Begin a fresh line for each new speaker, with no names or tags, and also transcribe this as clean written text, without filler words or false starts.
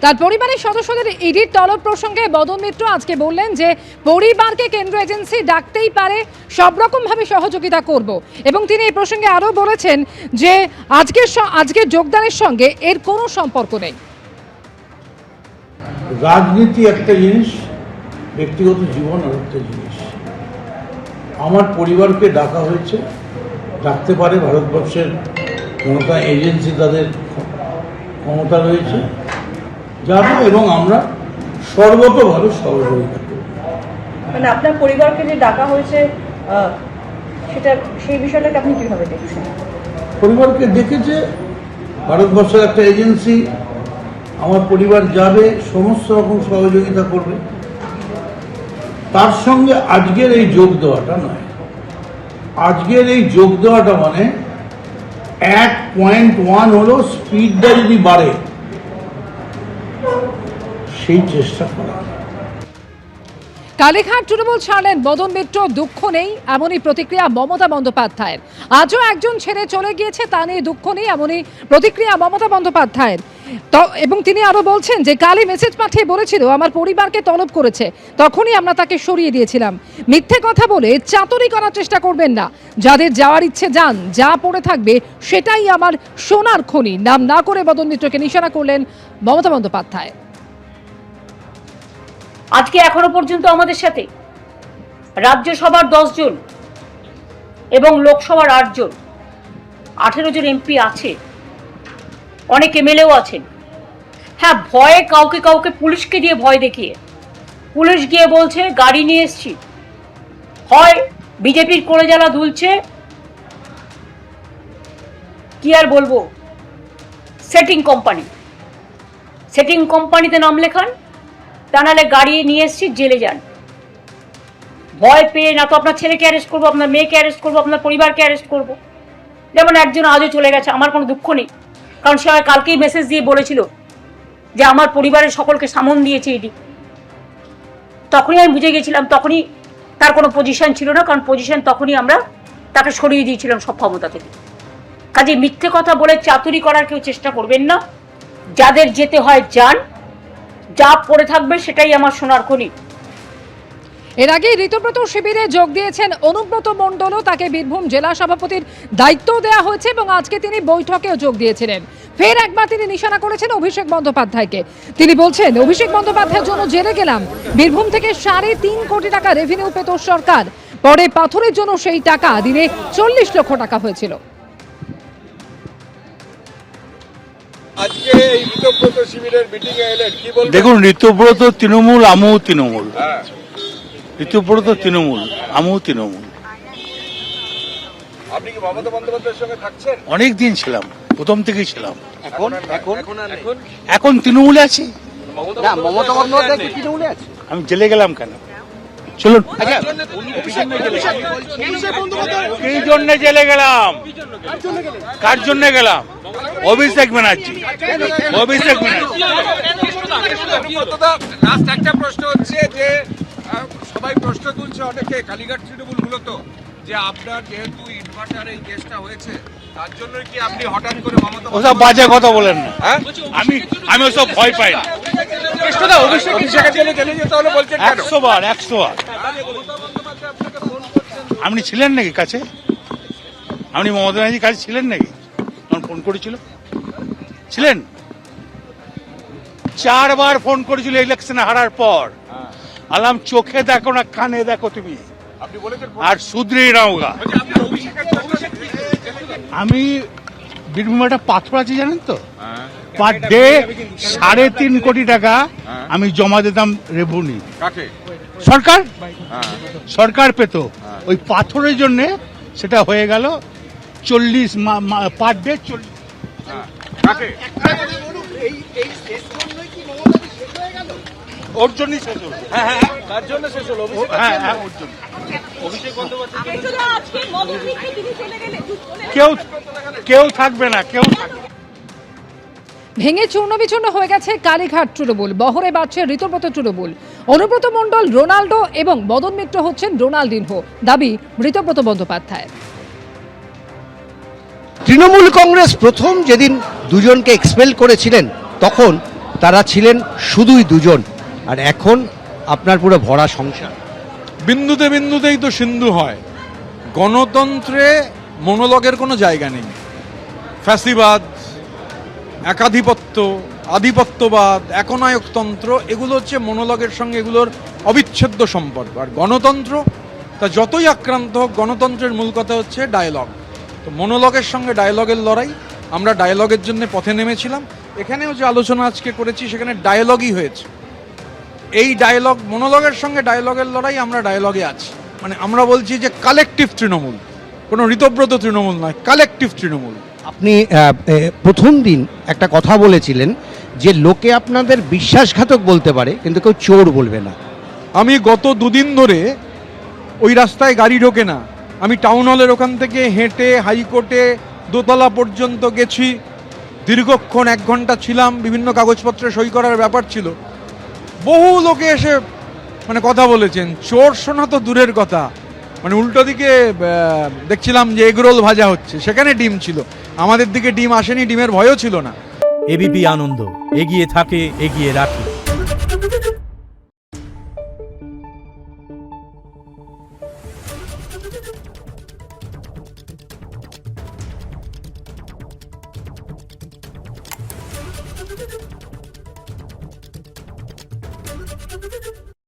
তার পরিবারের সদস্যদের ইডির তলব প্রসঙ্গে বদন মিত্র আজকে বললেন যে পরিবারকে কেন্দ্র এজেন্সি ডাকতেই পারে, সব রকম ভাবে সহযোগিতা করব। এবং তিনি এই প্রসঙ্গে আরও বলেছেন যে আজকের যোগদানের সঙ্গে এর কোনো সম্পর্ক নেই।
রাজনীতি একটা জিনিস, ব্যক্তিগত জীবন আর একটা জিনিস। আমার পরিবারকে ডাকা হয়েছে, ডাকতে পারে, ভারতবর্ষের ক্ষমতা এজেন্সি তাদের ক্ষমতা রয়েছে, যাবো এবং আমরা সর্বতভাবে সহযোগিতা করব।
মানে আপনার পরিবারকে যে ডাকা হয়েছে সেই বিষয়টাকে আপনি কিভাবে দেখছেন?
পরিবারকে দেখেছে, ভারতবর্ষের একটা এজেন্সি, আমার পরিবার যাবে, সমস্ত রকম সহযোগিতা করবে। তার সঙ্গে আজকের এই যোগ দেওয়াটা নয়, আজকের এই যোগ দেওয়াটা মানে 1.1 হলো স্পিডটা যদি বাড়ে সেই চেষ্টা করা।
কালীঘাট তৃণমূল ছাড়লেন বদন মিত্র, দুঃখ নেই এমনই প্রতিক্রিয়া মমতা বন্দ্যোপাধ্যায়ের। আজও একজন ছেড়ে চলে গিয়েছে, তা নিয়ে দুঃখ নেই এমনই প্রতিক্রিয়া মমতা বন্দ্যোপাধ্যায়ের। এবং তিনি আরো বলছেন যে কালী মেসেজ পাঠিয়ে বলেছিল আমার পরিবারকে তলব করেছে, তখনই আমরা তাকে সরিয়ে দিয়েছিলাম। মিথ্যে কথা বলে চাতুরি করার চেষ্টা করবেন না, যাদের যাওয়ার ইচ্ছে যান, যা পড়ে থাকবে সেটাই আমার সোনার খনি। নাম না করে বদন মিত্রকে নিশানা করলেন মমতা বন্দ্যোপাধ্যায়।
আজকে এখনো পর্যন্ত আমাদের সাথে রাজ্যসভার 10 জন এবং লোকসভার 8 জন, 18 জন এমপি আছে, অনেক এমএলএও আছেন। হ্যাঁ, ভয়ে কাউকে কাউকে পুলিশকে দিয়ে ভয় দেখিয়ে পুলিশ গিয়ে বলছে গাড়ি নিয়ে এসছি, হয় বিজেপির কোলে জ্বালা দুলছে, কি আর বলবো, সেটিং কোম্পানিতে নাম লেখান, তা নাহলে গাড়ি নিয়ে এসছি জেলে যান। ভয় পেয়ে না তো আপনার ছেলেকে অ্যারেস্ট করবো, আপনার মেয়েকে অ্যারেস্ট করবো, আপনার পরিবারকে অ্যারেস্ট করবো। যেমন একজন আজও চলে গেছে, আমার কোনো দুঃখ নেই, কারণ সে কালকেই মেসেজ দিয়ে বলেছিল যে আমার পরিবারের সকলকে সামন দিয়েছে ইডি। তখনই আমি বুঝে গেছিলাম, তখনই তার কোনো পজিশন ছিল না, কারণ পজিশন তখনই আমরা তাকে সরিয়ে দিয়েছিলাম সব ক্ষমতা থেকে। কাজে মিথ্যে কথা বলে চাতুরি করার কেউ চেষ্টা করবেন না, যাদের যেতে হয় যান, যা পড়ে থাকবে সেটাই আমার সোনার খনি।
এর আগে ঋতব্রত শিবিরে যোগ দিয়েছেন অনুব্রত মণ্ডলও, তাকে বীরভূম জেলা সভাপতির দায়িত্ব দেওয়া হয়েছে এবং আজকে তিনি বৈঠকেও যোগ দিয়েছিলেন। ফের একবার তিনি নিশানা করেছেন অভিষেক বন্দ্যোপাধ্যায়কে। তিনি বলছেন অভিষেক বন্দ্যোপাধ্যায়ের জন্য জেলে গেলাম, বীরভূম থেকে 3.5 কোটি টাকা রেভিনিউ পেত সরকার, পরে পাথরের জন্য সেই টাকা দিনে 40 লক্ষ টাকা হয়েছিল।
দেখুন, ঋতব্রত তৃণমূল, আমিও তৃণমূল। ঋতব্রত তৃণমূল, আমিও তৃণমূল।
আপনি কি মমতা বন্দ্যোপাধ্যায়ের সঙ্গে থাকছেন?
অনেক দিন ছিলাম, প্রথম থেকেই ছিলাম। এখন তৃণমূলে আছি।
মমতা বন্দ্যোপাধ্যায় কি তৃণমূলে আছে?
আমি জেলে গেলাম কেন? চলুন। এই জন্য জেলে গেলাম, কার জন্য গেলাম? অভিষেক ব্যানার্জি।
লাস্ট একটা প্রশ্ন হচ্ছে যে সবাই প্রশ্ন তুলছে অনেকে, কালীঘাট তৃণমূল মূলত, যে আপনার যেহেতু ইনভার্টার এই কেসটা হয়েছে তার জন্য কি আপনি হঠাৎ করে মমতা?
ওসব বাজে কথা বলেন না। আমি ওসব ভয় পাই না। 100 বার। আপনি ছিলেন নাকি কাছে? আপনি মমতা ব্যানার্জির কাছে ছিলেন নাকি? তখন ফোন করেছিল, ছিলেন? 4 বার ফোন করেছিল ইলেকশনে হারার পর। আলাম চোখে দেখো না কানে দেখো তুমি, আর শুধরেই নাওগা। আমি বীরভূমে একটা পাথর আছে জানেন তো, পার ডে 3.5 কোটি টাকা আমি জমা দিতাম রেভিনিউ। সরকার পেত ওই পাথরের জন্য, সেটা হয়ে গেল 40 পার ডে 40। ওর জন্যই শেষ হলো। তার জন্য শেষ হলো। ওর জন্য। কেউ থাকবে না,
ভেঙে চূর্ণ বিচূর্ণ হয়ে গেছে কালীঘাট তৃণমূল, বহরে বাড়ছে ঋতব্রত তৃণমূল। অনুব্রত মণ্ডল রোনাল্ডো এবং বদন মিত্র হচ্ছেন রোনাল্ডিনহো, দাবি ঋতব্রত বন্দ্যোপাধ্যায়।
তৃণমূল কংগ্রেস প্রথম যেদিন দুজনকে এক্সপেল করেছিলেন, তখন তারা ছিলেন শুধুই দুজন, আর এখন আপনার পুরো ভরা সংসার।
বিন্দুতে বিন্দুতেই তো সিন্ধু হয়। গণতন্ত্রে মনোলগের কোনো জায়গা নেই। ফ্যাসিবাদ, একাধিপত্য, আধিপত্যবাদ, একনায়কতন্ত্র এগুলো হচ্ছে মনোলগের সঙ্গে এগুলোর অবিচ্ছেদ্য সম্পর্ক। আর গণতন্ত্র তা যতই আক্রান্ত হোক, গণতন্ত্রের মূল কথা হচ্ছে ডায়ালগ। তো মনোলগের সঙ্গে ডায়ালগের লড়াই, আমরা ডায়ালগের জন্য পথে নেমেছিলাম। এখানেও যে আলোচনা আজকে করেছি সেখানে ডায়ালগই হয়েছে। এই ডায়ালগ, মনোলগের সঙ্গে ডায়ালগের লড়াই, আমরা ডায়ালগে আছি। মানে আমরা বলছি যে কালেকটিভ তৃণমূল, কোনো ঋতব্রত তৃণমূল নয়, কালেকটিভ তৃণমূল।
আপনি প্রথম দিন একটা কথা বলেছিলেন যে লোকে আপনাদের বিশ্বাসঘাতক বলতে পারে কিন্তু কেউ চোর বলবে না।
আমি গত দুদিন ধরে ওই রাস্তায় গাড়ি ঢোকে না। আমি টাউন হলের ওখান থেকে হেঁটে হাইকোর্টে দোতলা পর্যন্ত গেছি, দীর্ঘক্ষণ 1 ঘন্টা ছিলাম, বিভিন্ন কাগজপত্রে সই করার ব্যাপার ছিল। বহু লোকে এসে মানে কথা বলেছেন, চোর শোনা তো দূরের কথা, মানে উল্টো দিকে দেখছিলাম যে এগরোল ভাজা হচ্ছে, সেখানে ডিম ছিল, আমাদের দিকে ডিম আসেনি, ডিমের ভয়ও ছিল না।
এবিপি আনন্দ, এগিয়ে থাকে, এগিয়ে রাখে।